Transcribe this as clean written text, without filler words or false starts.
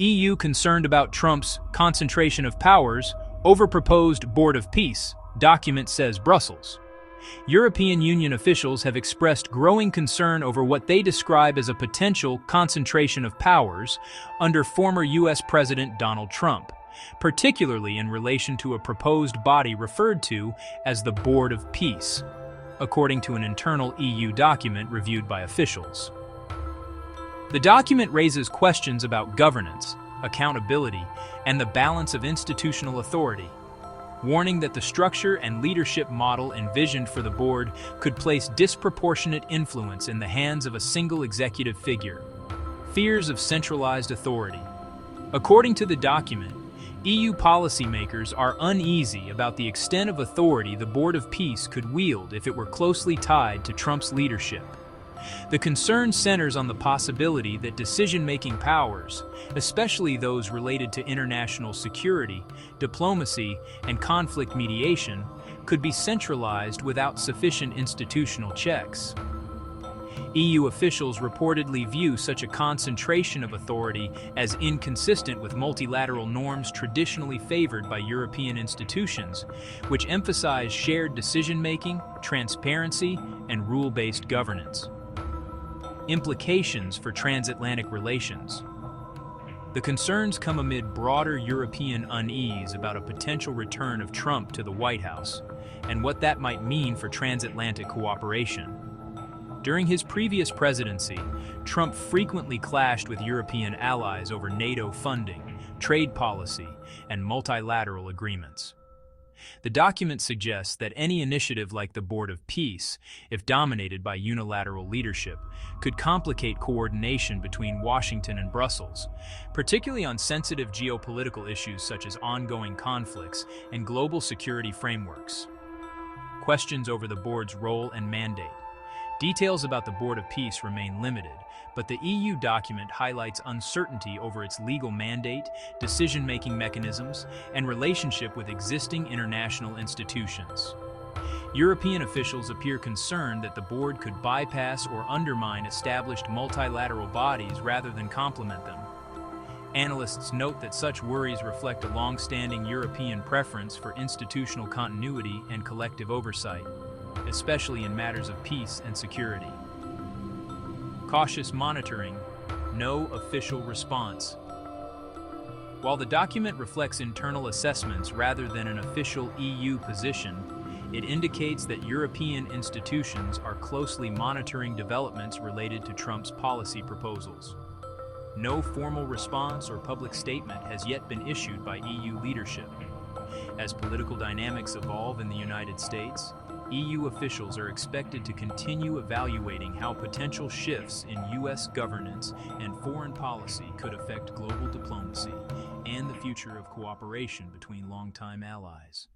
EU concerned about Trump's concentration of powers over proposed Board of Peace, document says Brussels. European Union officials have expressed growing concern over what they describe as a potential concentration of powers under former U.S. President Donald Trump, particularly in relation to a proposed body referred to as the Board of Peace, according to an internal EU document reviewed by officials. The document raises questions about governance, accountability, and the balance of institutional authority, warning that the structure and leadership model envisioned for the board could place disproportionate influence in the hands of a single executive figure. Fears of centralized authority. According to the document, EU policymakers are uneasy about the extent of authority the Board of Peace could wield if it were closely tied to Trump's leadership. The concern centers on the possibility that decision-making powers, especially those related to international security, diplomacy, and conflict mediation, could be centralized without sufficient institutional checks. EU officials reportedly view such a concentration of authority as inconsistent with multilateral norms traditionally favored by European institutions, which emphasize shared decision-making, transparency, and rule-based governance. Implications for transatlantic relations. The concerns come amid broader European unease about a potential return of Trump to the White House and what that might mean for transatlantic cooperation. During his previous presidency, Trump frequently clashed with European allies over NATO funding, trade policy, and multilateral agreements. The document suggests that any initiative like the Board of Peace, if dominated by unilateral leadership, could complicate coordination between Washington and Brussels, particularly on sensitive geopolitical issues such as ongoing conflicts and global security frameworks. Questions over the board's role and mandate. Details about the Board of Peace remain limited, but the EU document highlights uncertainty over its legal mandate, decision-making mechanisms, and relationship with existing international institutions. European officials appear concerned that the board could bypass or undermine established multilateral bodies rather than complement them. Analysts note that such worries reflect a long-standing European preference for institutional continuity and collective oversight, especially in matters of peace and security. Cautious monitoring, no official response. While the document reflects internal assessments rather than an official EU position, it indicates that European institutions are closely monitoring developments related to Trump's policy proposals. No formal response or public statement has yet been issued by EU leadership. As political dynamics evolve in the United States, EU officials are expected to continue evaluating how potential shifts in U.S. governance and foreign policy could affect global diplomacy and the future of cooperation between longtime allies.